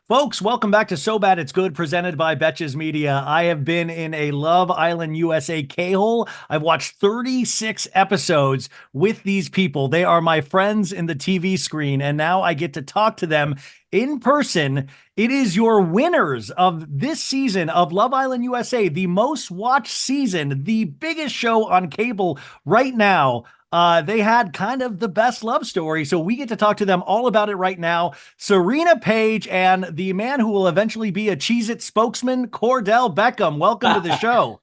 Folks, welcome back to So Bad It's Good, presented by Betches Media. I have been in a Love Island USA K-hole. I've watched 36 episodes with these people. They are my friends in the TV screen, and now I get to talk to them in person. It is your winners of this season of Love Island USA, the most watched season, the biggest show on cable right now. They had kind of the best love story, so we get to talk to them all about it right now. Serena Page and the man who will eventually be a Cheez-It spokesman, Kordell Beckham. Welcome to the show.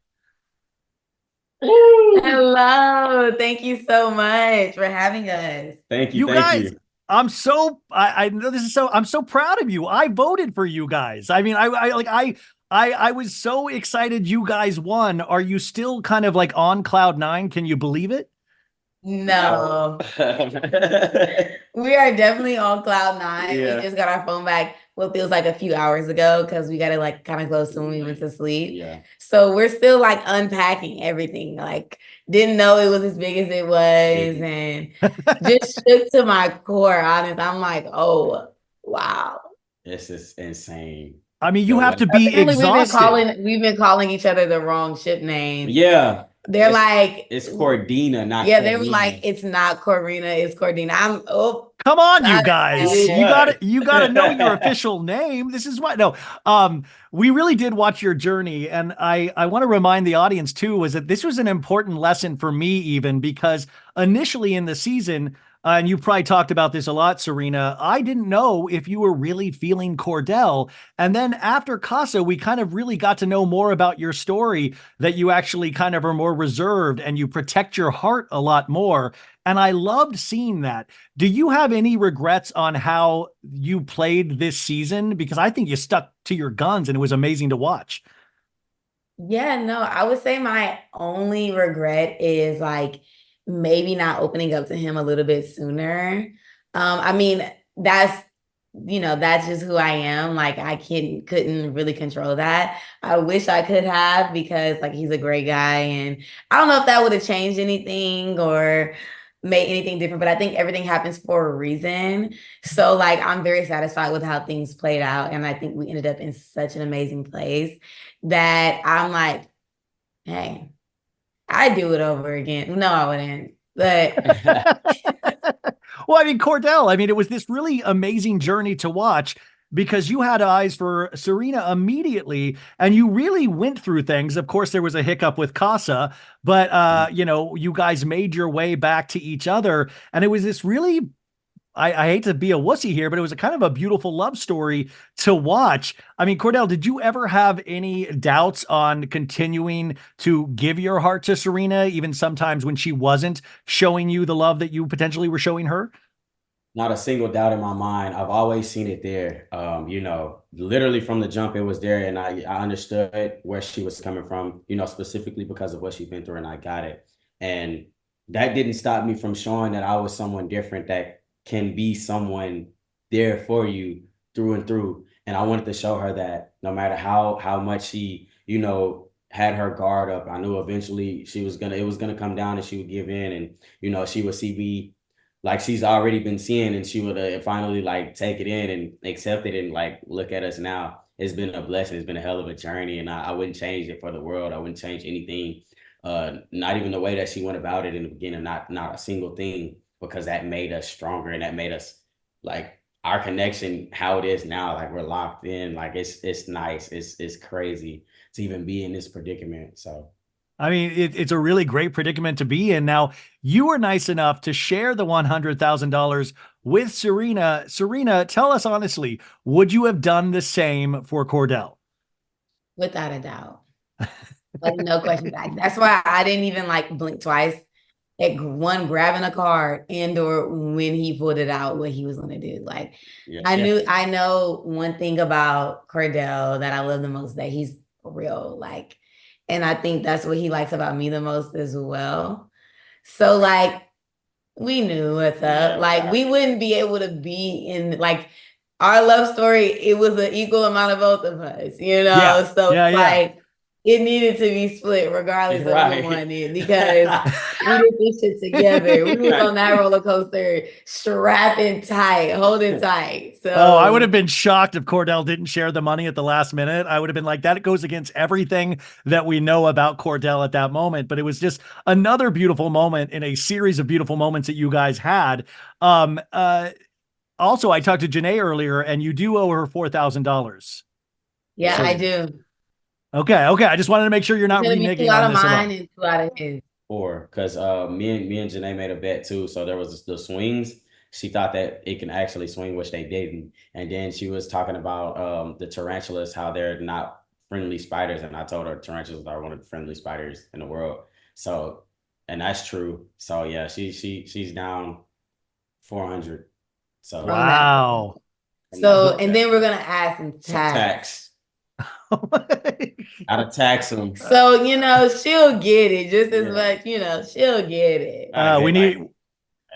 Hello. Thank you so much for having us. Thank you. You Thank guys, you. I know this is I'm so proud of you. I voted for you guys. I mean, I was so excited you guys won. Are you still kind of like on cloud nine? Can you believe it? No, we are definitely on cloud nine. We Yeah. just got our phone back what feels like a few hours ago because we got it like kind of close to when we went to sleep. Yeah. So we're still like unpacking everything. Like didn't know it was as big as it was and just shook to my core, honest. I'm like, oh wow. This is insane. I mean, you The have way. to be Apparently exhausted. we've been calling each other the wrong ship name. Yeah. They're It's, like, it's Cordina, not yeah, they were like, Corina. it's not Corina, it's Cordina. Come on, you God, guys. You got to What? you got to know your official name. This is what no. We really did watch your journey, and I want to remind the audience too was that this was an important lesson for me even because initially in the season, and you've probably talked about this a lot, Serena, I didn't know if you were really feeling Cordell. And then after Casa, we kind of really got to know more about your story, that you actually kind of are more reserved and you protect your heart a lot more. And I loved seeing that. Do you have any regrets on how you played this season? Because I think you stuck to your guns and it was amazing to watch. yeah, no, I would say my only regret is like maybe not opening up to him a little bit sooner. I mean, that's just who I am. Like couldn't really control that. I wish I could have because like he's a great guy and I don't know if that would have changed anything or made anything different, but I think everything happens for a reason. So like I'm very satisfied with how things played out and I think we ended up in such an amazing place that I'm like, hey, I'd do it over again. No, I wouldn't. But Well, I mean, Cordell, I mean, it was this really amazing journey to watch because you had eyes for Serena immediately and you really went through things. Of course, there was a hiccup with Casa, but you guys made your way back to each other. And it was this really I hate to be a wussy here, but it was a kind of a beautiful love story to watch. I mean, Cordell, did you ever have any doubts on continuing to give your heart to Serena, even sometimes when she wasn't showing you the love that you potentially were showing her? Not a single doubt in my mind. I've always seen it there. Literally from the jump, it was there, and I understood where she was coming from. Specifically because of what she's been through, and I got it. And that didn't stop me from showing that I was someone different that can be someone there for you through and through. And I wanted to show her that no matter how much she, had her guard up, I knew eventually it was gonna come down and she would give in, and she would see me like she's already been seeing, and she would finally like take it in and accept it and like look at us now. It's been a blessing. It's been a hell of a journey, and I wouldn't change it for the world. I wouldn't change anything. Not even the way that she went about it in the beginning. Not a single thing, because that made us stronger and that made us like our connection how it is now. Like we're locked in. Like it's nice. It's crazy to even be in this predicament. So. I mean, it's a really great predicament to be in. Now, you were nice enough to share the $100,000 with Serena. Serena, tell us honestly, would you have done the same for Cordell? without a doubt, like no question back. That's why I didn't even like blink twice at one grabbing a card and or when he pulled it out, what he was gonna do. Like Yeah. I know one thing about Cordell that I love the most, that he's real. Like, and I think that's what he likes about me the most as well. So like we knew what's up. Like we wouldn't be able to be in like our love story. It was an equal amount of both of us, you Yeah, know. So yeah, it's yeah. like it needed to be split regardless of Right. who won it because we did this shit together. We was on that roller coaster, strapping tight, holding tight. Oh, I would have So been shocked if Kordell didn't share the money at the last minute. I would have been like, that goes against everything that we know about Kordell at that moment. But it was just another beautiful moment in a series of beautiful moments that you guys had. Um, uh, Also, I talked to Janae earlier, and you do owe her $4,000. yeah, So, I do. okay. I just wanted to make sure you're It's not gonna be two reneging out on of this at mine all. and two out of his. Or because me and Janae made a bet too. So there was the swings. She thought that it can actually swing, which they didn't. And then she was talking about the tarantulas, how they're not friendly spiders. And I told her tarantulas are one of the friendly spiders in the world. So, and that's true. So yeah, she's down 400. So From that. Wow. from that So, and bet. then we're gonna add some Some tax. uh, Gotta tax them. So, she'll get it just as Yeah. much, she'll get it. I we get need like,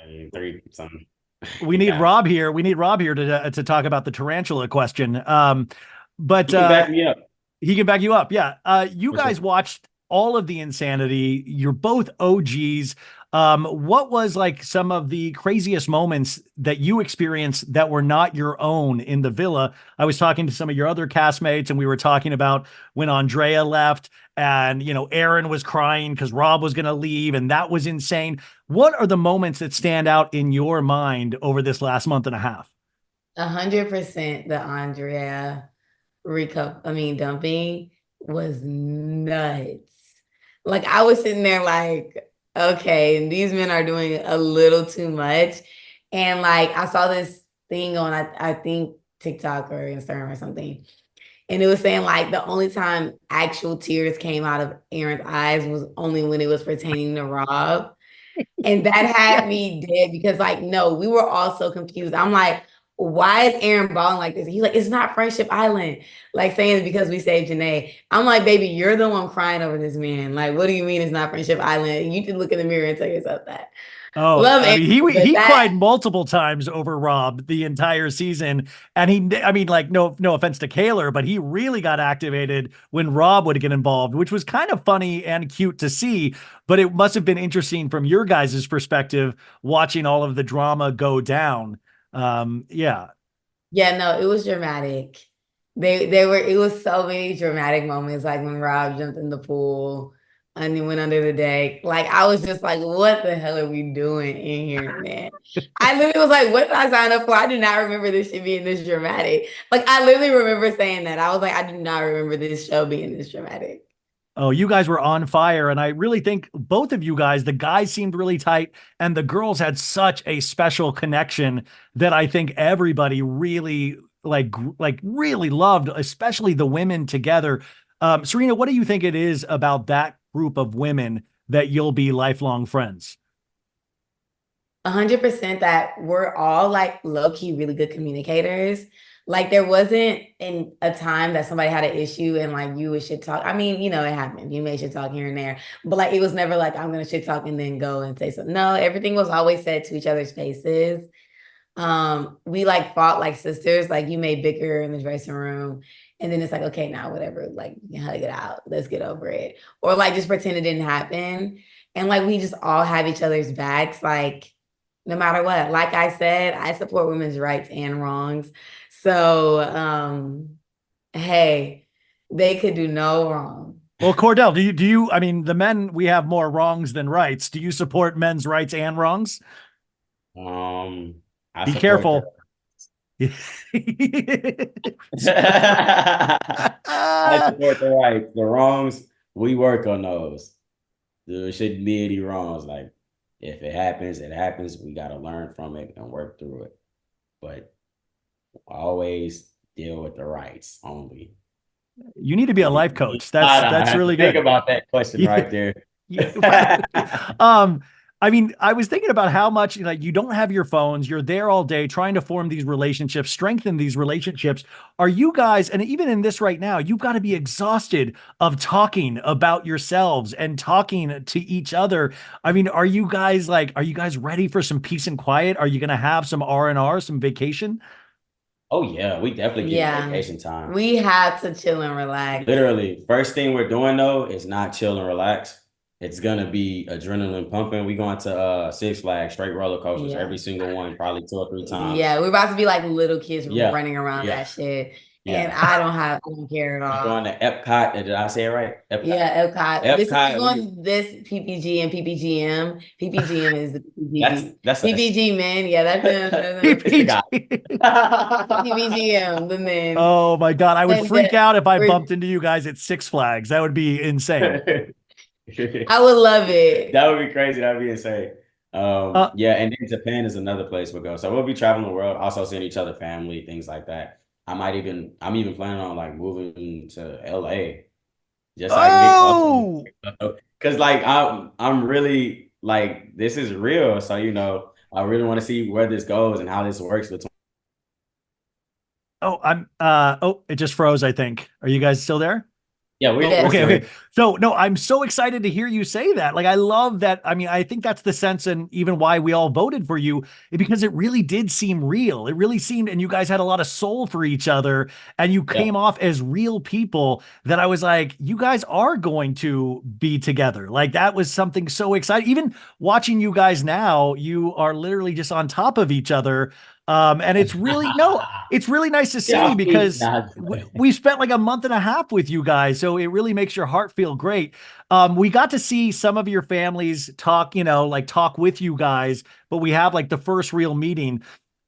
I mean, three something. we need Yeah. Rob here. We need Rob here to talk about the tarantula question. But You can back me up. he can back you up. Yeah. You For sure. guys watched all of the Insanity. You're both OGs. What was like some of the craziest moments that you experienced that were not your own in the villa? I was talking to some of your other castmates, and we were talking about when Andrea left, and Aaron was crying because Rob was going to leave, and that was insane. What are the moments that stand out in your mind over this last month and a half? 100% the Andrea dumping was nuts. Like I was sitting there like, okay, these men are doing a little too much. And like I saw this thing on I think TikTok or Instagram or something. And it was saying like the only time actual tears came out of Aaron's eyes was only when it was pertaining to Rob. And that had me dead because, like, no, we were all so confused. I'm like, why is Aaron balling like this? He's like, it's not Friendship Island. Like, saying it's because we saved Janae. I'm like, baby, you're the one crying over this man. Like, what do you mean it's not Friendship Island? You can look in the mirror and tell yourself that. Oh, Love I Aaron, mean, he but he that, cried multiple times over Rob the entire season, and I mean, like, no offense to Kaylor, but he really got activated when Rob would get involved, which was kind of funny and cute to see. But it must have been interesting from your guys' perspective watching all of the drama go down. Yeah. yeah, no, it was dramatic. They were it was so many dramatic moments, like when Rob jumped in the pool and he went under the deck. Like I was just like, what the hell are we doing in here, man? I literally was like, what did I sign up for? I do not remember this shit being this dramatic. Like I literally remember saying that. I was like, I do not remember this show being this dramatic. Oh, you guys were on fire. And I really think both of you guys, the guys seemed really tight, and the girls had such a special connection that I think everybody really really loved, especially the women together. Serena, what do you think it is about that group of women that you'll be lifelong friends? 100% that we're all like low key really good communicators. Like there wasn't in a time that somebody had an issue and like you would shit talk. I mean, it happened. You may shit talk here and there, but like it was never like I'm gonna shit talk and then go and say something. No, everything was always said to each other's faces. We like fought like sisters. Like you may bicker in the dressing room, and then it's like, okay, now whatever. Like you hug it out. Let's get over it, or like just pretend it didn't happen. And like we just all have each other's backs. Like no matter what. Like I said, I support women's rights and wrongs. So, hey, they could do no wrong. Well, Kordell, I mean, the men, we have more wrongs than rights. Do you support men's rights and wrongs? I Be support careful. I support the rights. The wrongs, we work on those. There shouldn't be any wrongs. Like, if it happens, it happens. We got to learn from it and work through it. But always deal with the rights only. You need to be a life coach. I That's had to really think good. about that question Yeah. right there. Yeah. I mean, I was thinking about how much like you don't have your phones, you're there all day trying to form these relationships, strengthen these relationships. Are you guys, and even in this right now, you've got to be exhausted of talking about yourselves and talking to each other. I mean, are you guys ready for some peace and quiet? Are you going to have some R&R, some vacation? Oh yeah, we definitely get Yeah. vacation time. We have to chill and relax. Literally, first thing we're doing though is not chill and relax. It's gonna be adrenaline pumping. We going to Six Flags, straight roller coasters, Yeah. every single one, probably 2 or 3 times. Yeah, we're about to be like little kids Yeah, running around yeah, that shit. And yeah. I don't care at We're all. going to Epcot. Did I say it right? Epcot. Yeah, Epcot. This is Epcot. going this PPG and PPGM. PPGM is the That's us. PPG men. Yeah, that's them. It's the guy. PPGM, the men. Oh my God. I would And freak out if I we're bumped into you guys at Six Flags. That would be insane. I would love it. That would be crazy. That would be insane. Uh, Yeah, and then Japan is another place we'll go. So we'll be traveling the world, also seeing each other, family, things like that. I'm even planning on like moving to LA, just so I can get oh, closer. Because like I'm really like this is real. So I really want to see where this goes and how this works between. oh, it just froze, I think. Are you guys still there? Yeah, Oh, we're Yes. okay, still okay. here. So no, I'm so excited to hear you say that. Like, I love that. I mean, I think that's the sense and even why we all voted for you, because it really did seem real. It really seemed, and you guys had a lot of soul for each other, and you Yeah. came off as real people that I was like, you guys are going to be together. Like, that was something so exciting. Even watching you guys now, you are literally just on top of each other. And it's really, no, it's really nice to see Yeah, because nah, we spent like a month and a half with you guys, so it really makes your heart feel great. We got to see some of your families talk, like talk with you guys, but we have like the first real meeting.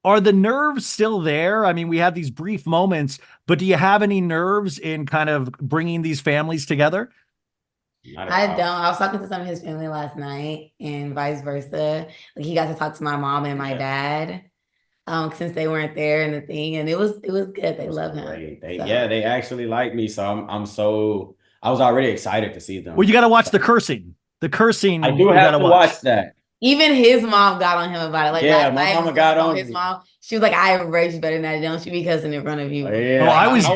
Are the nerves still there? I mean, we have these brief moments, but do you have any nerves in kind of bringing these families together? not at I don't. all. I was talking to some of his family last night and vice versa. Like he got to talk to my mom and my Yeah. dad, since they weren't there in the thing, and it was good. They It was love him. great. So They actually like me, so I was already excited to see Well, you them. got to watch So the cursing. The I cursing do you got have to to watch. watch that. even his mom got on him about it. Like Yeah, last my night, mama when we got was on on his me. mom, she was like, "I raised you better than that. Don't you be cussing in front of you." Oh, Yeah, Like I was so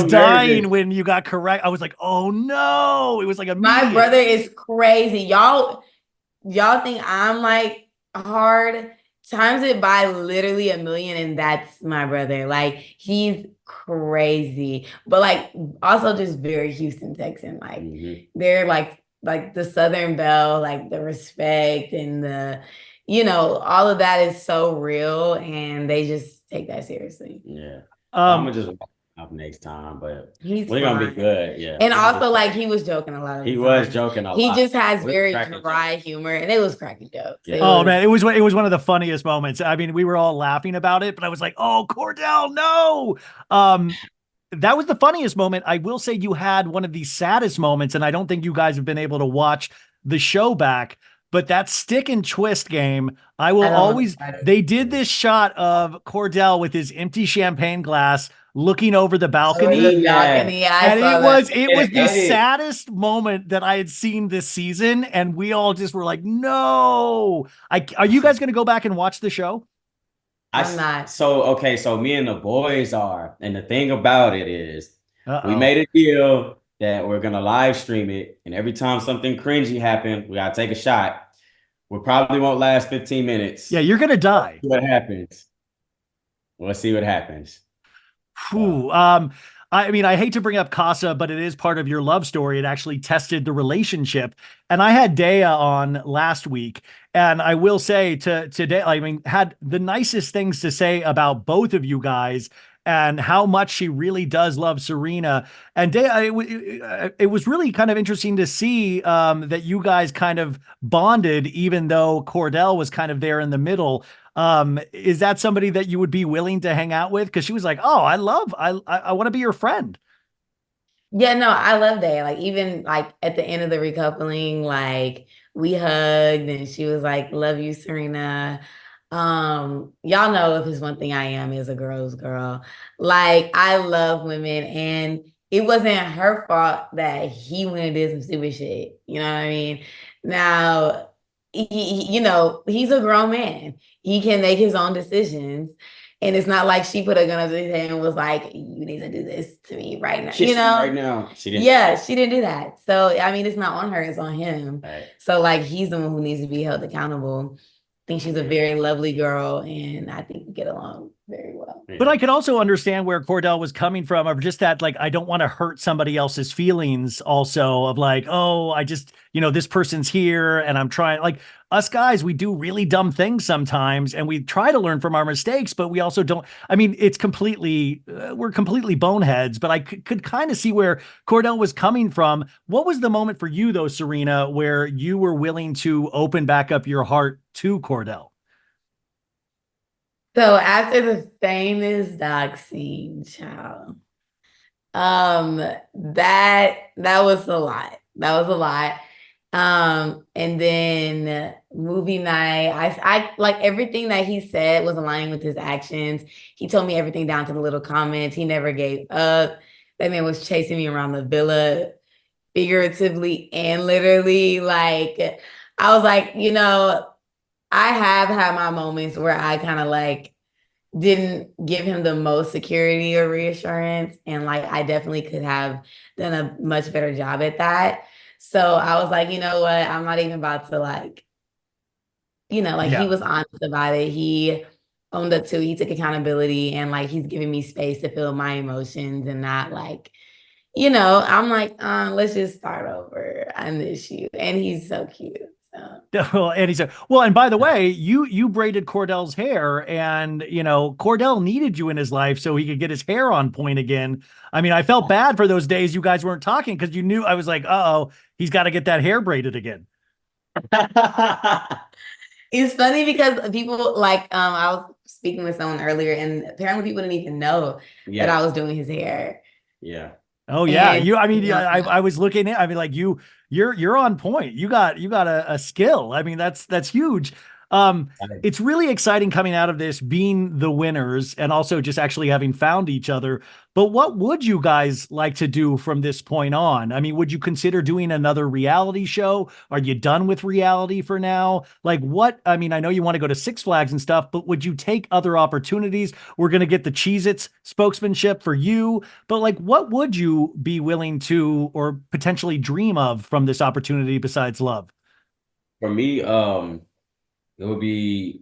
dying nervous. when you got correct. I was like, oh no. It was like my immediate. brother is crazy. Y'all think I'm like hard? Times it by literally a million, and that's my brother. Like he's crazy, but like also just very Houston Texan. Like Mhm. they're like the Southern Belle, like the respect and all of that is so real, and they just take that seriously. Yeah. So I'm Um, gonna just watch it up next time, but He's we're gonna be fine. good. Yeah, And we're gonna be also, like, fine. he was joking a lot of He the was time. joking a He lot. just has We were very cracking dry jokes. humor, and it was cracking jokes. Yeah. oh man, it was one of the funniest moments. I mean, we were all laughing about it, but I was like, "Oh, Kordell, no!" Um, that was the funniest moment. I will say you had one of the saddest moments, and I don't think you guys have been able to watch the show back. But that stick and twist game, I will I don't want to always. try to. They did this shot of Kordell with his empty champagne glass looking over the Over the balcony, Seen that. balcony. Yeah, I and saw it that. was it And was the edit. saddest moment that I had seen this season, and we all just were like, "No!" Are you guys going to go back and watch the show? I'm not. So okay, so me and the boys are, and the thing about it is, we Uh-oh. made a deal that we're gonna live stream it, and every time something cringy happens, we gotta take a shot. We probably won't last 15 minutes. Yeah, you're going to die. See what happens. We'll see what happens. So, Whew. I mean, I hate to bring up Casa, but it is part of your love story. It actually tested the relationship. And I had Dea on last week, and I will say to today, I mean, had the nicest things to say about both of you guys and how much she really does love Serena. And Dea, it was really kind of interesting to see that you guys kind of bonded, even though Kordell was kind of there in the middle. Is that somebody that you would be willing to hang out with? Because she was like, "Oh, I want to be your friend." Yeah, no, I love that. Like even like at the end of the recoupling, like we hugged and she was like, "Love you, Serena." Y'all know if it's one thing I am is a girl's girl. Like I love women, and it wasn't her fault that he went and did some stupid shit. You know what I mean? Now, he's a grown man. He can make his own decisions. And it's not like she put a gun up to his head and was like, "You need to do this to me right now." right now, she didn't. Yeah, she didn't do that. So, I mean, it's not on her, it's on him. Right. So, like, he's the one who needs to be held accountable. I think she's a very lovely girl, and I think we get along very well. But Yeah. I could also understand where Kordell was coming from, of just that, like, I don't want to hurt somebody else's feelings, also, of like, oh, I just, this person's here and I'm trying, like, us guys, we do really dumb things sometimes and we try to learn from our mistakes, but we also don't. I mean, it's completely, we're completely boneheads, but I could kind of see where Kordell was coming from. What was the moment for you, though, Serena, where you were willing to open back up your heart to Kordell? So after the famous dog scene, child, that was a lot. That was a lot. And then movie night, I like everything that he said was aligning with his actions. He told me everything down to the little comments. He never gave up. That man was chasing me around the villa, figuratively and literally. Like, I was like, I have had my moments where I kind of like didn't give him the most security or reassurance. And like, I definitely could have done a much better job at that. So I was like, you know what? I'm not even about to like, like he Yeah. was honest about it. He owned up to it. He took accountability and like he's giving me space to feel my emotions and not like, I'm like, let's just start over. I miss you. And he's so cute. So Well, and he said, well, and by the way, you braided Cordell's hair, and Cordell needed you in his life so he could get his hair on point again. I mean, I felt bad for those days you guys weren't talking because you knew. I was like, uh-oh, he's got to get that hair braided again. it's funny because people like I was speaking with someone earlier and apparently people didn't even know that Yeah. I was doing his hair. Yeah. Oh yeah, And I mean, yeah, I was looking at. I mean, like you're on point. You got a skill. I mean, that's huge. Um, it's really exciting coming out of this, being the winners, and also just actually having found each other. But what would you guys like to do from this point on? I mean, would you consider doing another reality show? Are you done with reality for now? Like what? I mean, I know you want to go to Six Flags and stuff, but would you take other opportunities? We're gonna get the Cheez-Its spokesmanship for you. But like, what would you be willing to or potentially dream of from this opportunity besides love? For me, it would be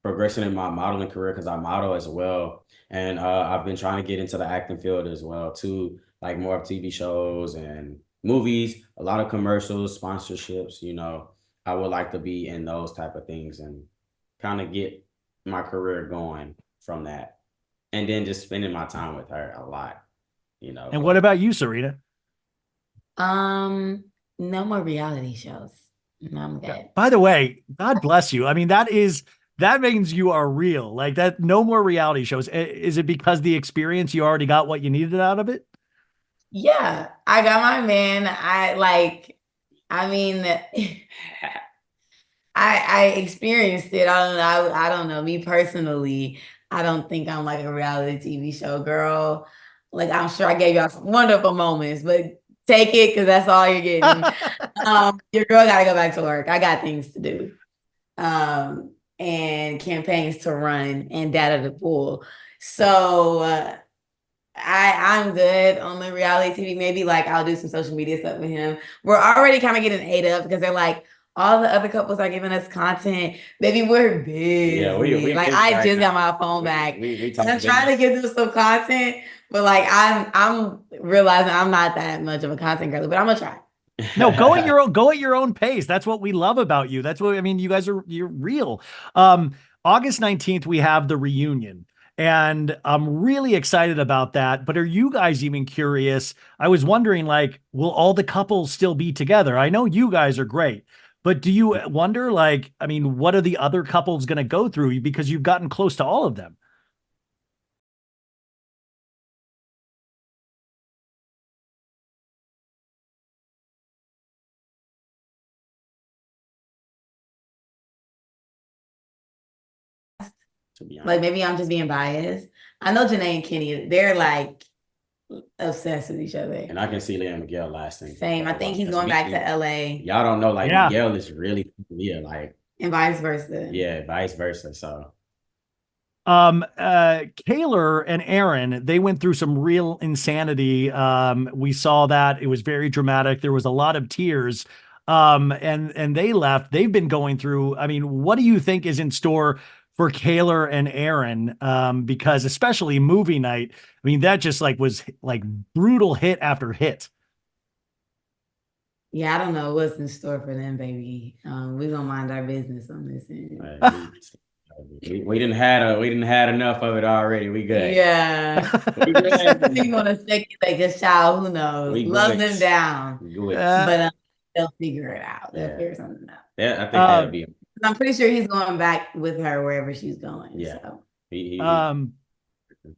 progressing in my modeling career because I model as well. And I've been trying to get into the acting field as well too, like more of TV shows and movies, a lot of commercials, sponsorships, I would like to be in those type of things and kind of get my career going from that. And then just spending my time with her a lot, And what but about you, Serena? um no more reality shows. No, I'm Yeah. good. By the way, God bless you. I mean, that means you are real. Like that, no more reality shows. Is it because the experience you already got what you needed out of it? Yeah, I got my man. I mean, I experienced it. I don't know. I don't know. Me personally, I don't think I'm like a reality TV show girl. Like I'm sure I gave y'all some wonderful moments, but take it because that's all you're getting. Your girl gotta go back to work. I got things to do. And campaigns to run and data to pull. So I'm good on the reality TV. Maybe like I'll do some social media stuff with him. We're already kind of getting ate up because they're like, all the other couples are giving us content. Baby, we're yeah, busy. we Like busy I right just got now. my phone back. We And talk I'm trying to business. give them some content, but like I'm realizing I'm not that much of a content girl, but I'm gonna try. No, go at your own pace. That's what we love about you. That's what I mean. You guys you're real. August 19th, we have the reunion. And I'm really excited about that. But are you guys even curious? I was wondering, like, will all the couples still be together? I know you guys are great, but do you wonder, like, I mean, what are the other couples going to go through? Because you've gotten close to all of them. To be Like honest. maybe I'm just being biased. I know Janae and Kenny, they're like obsessed with each other. And I can see Leah and Miguel lasting Same. for I a think while he's because going back to LA y'all don't know, like Yeah. Miguel is really Leah, like and vice versa. yeah, vice versa. So Kaylor and Aaron, they went through some real insanity. We saw that it was very dramatic. There was a lot of tears. And they left. They've been going through. I mean, what do you think is in store for Kaylor and Aaron, because especially movie night, I mean, that just like was like brutal hit after hit. Yeah, I don't know what's in store for them, baby. We gonna mind our business on this end. We didn't had enough of it already. We good. Yeah. We good. You want to speculate this child, who knows? We Love good. them down. Good. But they'll figure it out. They'll Yeah. figure something out. Yeah, I think that'd be. I'm pretty sure he's going back with her wherever she's going. Yeah. So.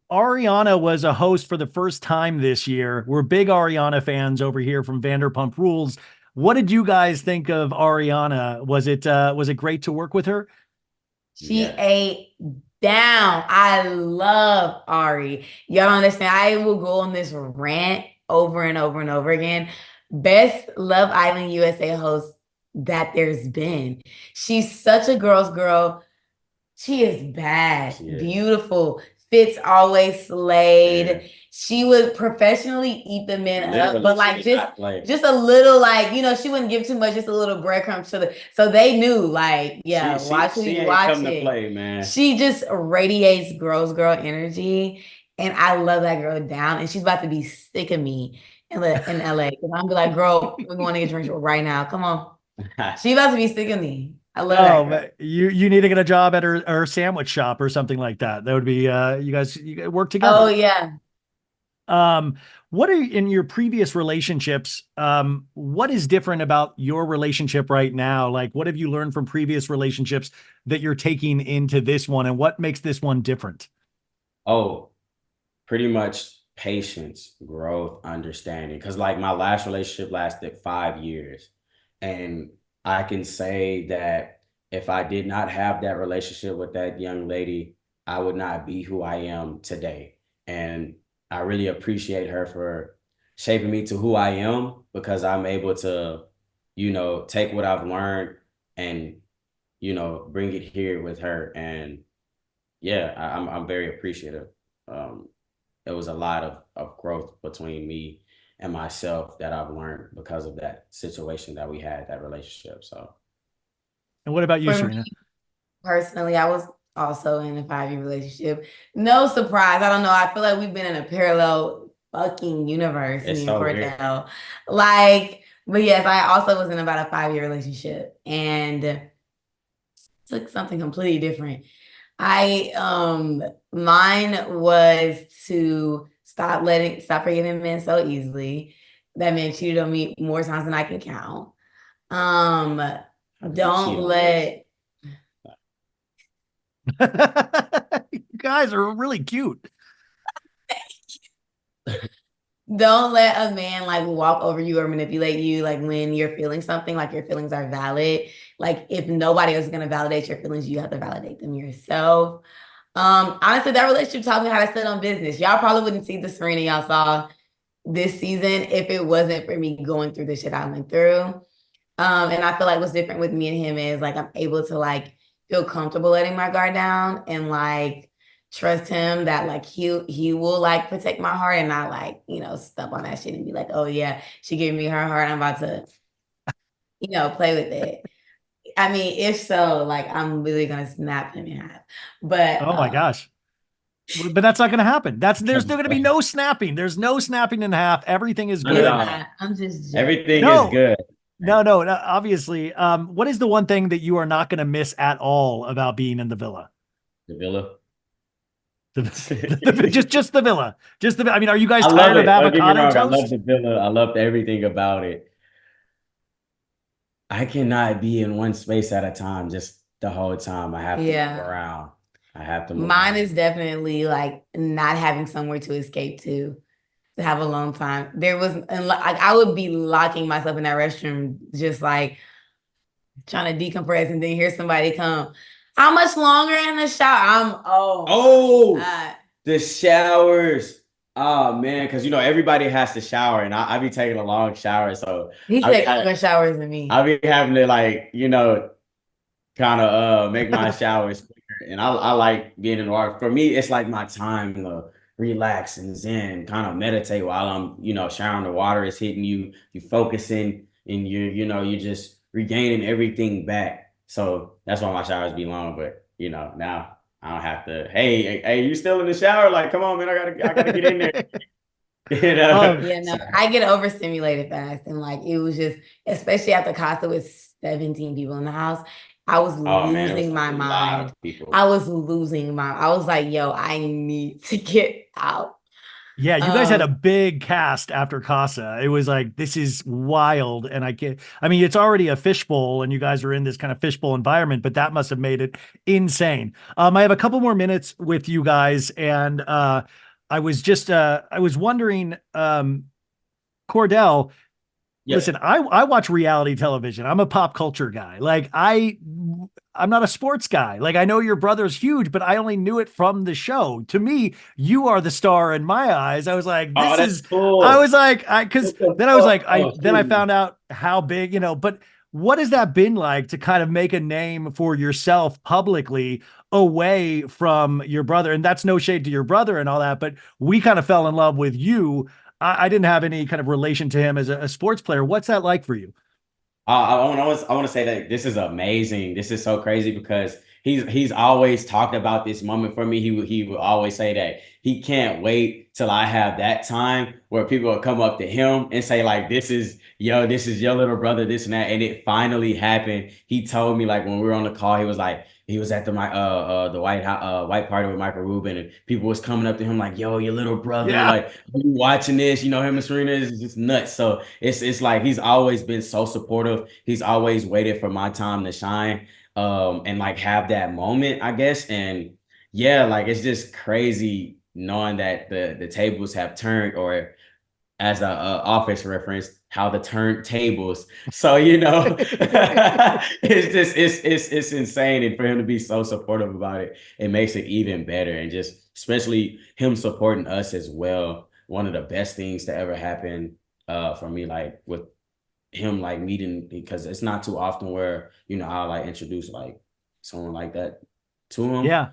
Ariana was a host for the first time this year. We're big Ariana fans over here from Vanderpump Rules. What did you guys think of Ariana? Was it great to work with her? She ate down. I love Ari. Y'all don't understand. I will go on this rant over and over and over again. Best Love Island USA host that there's been. She's such a girl's girl. She is bad, beautiful, fits always slayed. Yeah. She would professionally eat the men up, but like just a little, like, you know, she wouldn't give too much, just a little breadcrumb to the, so they knew, like, yeah, watch it. Play, man. She just radiates girls girl energy, and I love that girl down. And she's about to be sick of me in LA because I'm be like, girl, we're going to get drinks right now. Come on, she about to be sick of me. I love that. You need to get a job at her sandwich shop or something like that. That would be you guys work together. Oh yeah. What are in your previous relationships? What is different about your relationship right now? Like, what have you learned from previous relationships that you're taking into this one, and what makes this one different? Oh, pretty much patience, growth, understanding. Because like my last relationship lasted 5 years, and I can say that if I did not have that relationship with that young lady, I would not be who I am today. And I really appreciate her for shaping me to who I am, because I'm able to, you know, take what I've learned and, you know, bring it here with her. And yeah, I'm very appreciative. There was a lot of growth between me and myself that I've learned because of that situation that we had, that relationship. So. And what about you, For Serena? me, personally, I was also in a 5-year relationship. No surprise. I don't know. I feel like we've been in a parallel fucking universe, me and Kordell. Like, but yes, I also was in about a 5-year relationship and took something completely different. Mine was to stop forgiving men so easily. That man cheated on me more times than I can count. Don't let. You guys are really cute. Don't let a man like walk over you or manipulate you. Like when you're feeling something, like your feelings are valid. Like if nobody else is gonna validate your feelings, you have to validate them yourself. Honestly, that relationship taught me how to sit on business. Y'all probably wouldn't see the Serena y'all saw this season if it wasn't for me going through the shit I went through. And I feel like what's different with me and him is like I'm able to like feel comfortable letting my guard down and like trust him that like he will like protect my heart and not like, you know, step on that shit and be like, oh yeah, she gave me her heart, I'm about to, you know, play with it. I mean, if so, like I'm really gonna snap him in half. But oh my gosh. But that's not going to happen. There's still going to be no snapping. There's no snapping in half. Everything is good. I'm just everything is good. No, obviously. What is the one thing that you are not going to miss at all about being in the villa? The villa. Just the villa. I mean, are you guys tired of avocado toast? I love the villa. I loved everything about it. I cannot be in one space at a time just the whole time. I have to move around. I have to move Mine is definitely like not having somewhere to escape to have a long time. There was, and like I would be locking myself in that restroom, just like trying to decompress, and then hear somebody come. How much longer in the shower? The showers. Oh man, because you know everybody has to shower, and I be taking a long shower, so he takes longer showers than me. I be having to like, you know, kind of make my showers quicker, and I like being in the water. For me, it's like my time to relax and zen, kind of meditate while I'm, you know, showering. The water is hitting you, you focusing, and you're just regaining everything back. So that's why my showers be long. But you know, now I don't have to, hey, you still in the shower? Like, come on, man, I gotta get in there. You know? Yeah, no, I get overstimulated fast. And like it was just, especially after Casa with 17 people in the house, I was Oh man, it was losing a my lot mind. of people. I was like, yo, I need to get out. Yeah, you guys had a Um, big cast after Casa. It was like, this is wild. And I mean, it's already a fishbowl and you guys are in this kind of fishbowl environment, but that must have made it insane. I have a couple more minutes with you guys. And I was wondering, Kordell, Yeah. listen, I watch reality television. I'm a pop culture guy. I'm not a sports guy. Like I know your brother's huge, but I only knew it from the show. To me, you are the star in my eyes. I was like, Oh, this that's is I cool. was like, I because What the then I was fuck? like, Oh, I shoot. found out how big, but what has that been like to kind of make a name for yourself publicly away from your brother? And that's no shade to your brother and all that, but we kind of fell in love with you. I didn't have any kind of relation to him as a sports player. What's that like for you? I want to say that this is amazing. This is so crazy because he's always talked about this moment for me. He would always say that he can't wait till I have that time where people will come up to him and say like, this is your little brother, this and that. And it finally happened. He told me like when we were on the call, he was like, he was at the white party with Michael Rubin, and people was coming up to him like, "Yo, your little brother, Yeah. like, are you watching this? You know, him and Serena is just nuts." So it's like he's always been so supportive. He's always waited for my time to shine, and like have that moment, I guess. And yeah, like it's just crazy knowing that the tables have turned, or as a office reference, how the turntables. So it's just it's insane, and for him to be so supportive about it, it makes it even better. And just especially him supporting us as well. One of the best things to ever happen for me, like with him like meeting, because it's not too often where I'll like introduce like someone like that to him. Yeah.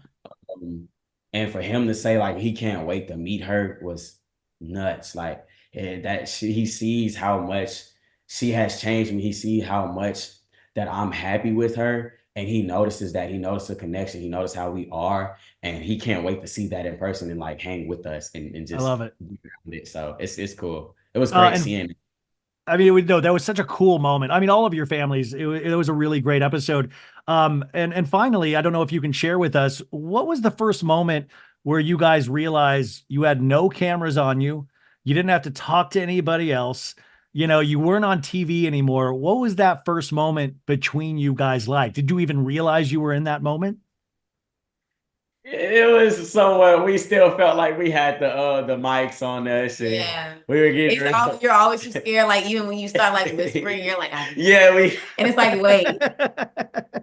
um, and for him to say like he can't wait to meet her was nuts. Like he sees how much she has changed me. He sees how much that I'm happy with her, and he notices that. He noticed the connection. He noticed how we are, and he can't wait to see that in person and like hang with us and I just love it. be around it. So it's cool. It was great And seeing it. I mean, no, that was such a cool moment. I mean, all of your families, it was a really great episode. And finally, I don't know if you can share with us, what was the first moment where you guys realized you had no cameras on you? You didn't have to talk to anybody else. You weren't on TV anymore. What was that first moment between you guys like? Did you even realize you were in that moment? It was somewhat. We still felt like we had the mics on us, and yeah. we were getting You're always too scared. Like even when you start like whispering, you're like, yeah, and it's like, wait,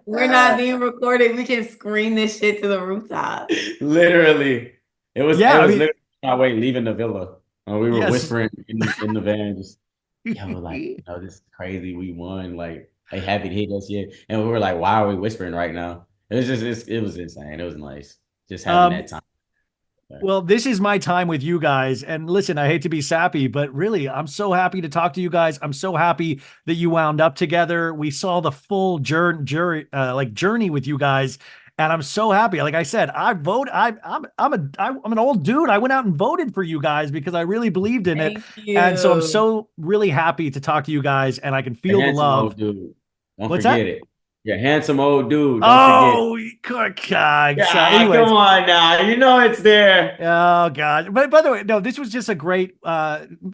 we're not being recorded. We can scream this shit to the rooftop. literally. Yeah, It I was mean, literally our way leaving the villa. We were yes. whispering in the van, just yo, like, this is crazy. We won. Like, they haven't hit us yet, and we were like, why are we whispering right now? It was insane. It was nice just having Um, that time. Well, this is my time with you guys. And listen, I hate to be sappy, but really, I'm so happy to talk to you guys. I'm so happy that you wound up together. We saw the full journey with you guys. And I'm so happy. Like I said, I vote. I'm an old dude. I went out and voted for you guys because I really believed in it. Thank And so I'm you. so really happy to talk to you guys, and I can You're feel a the handsome love. old dude. Don't What's forget that? it. You're a handsome old dude. Don't forget it. Oh, God. So Yeah, come anyways, on now. You know it's there. oh God. But by the way, no, this was just a great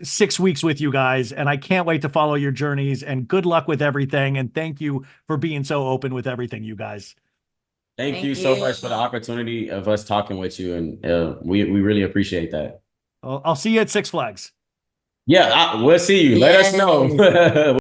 6 weeks with you guys, and I can't wait to follow your journeys, and good luck with everything. And thank you for being so open with everything, you guys. Thank you Thank so you. much for the opportunity of us talking with you, and we really appreciate that. I'll see you at Six Flags. Yeah, we'll see you. Let us Yes. know.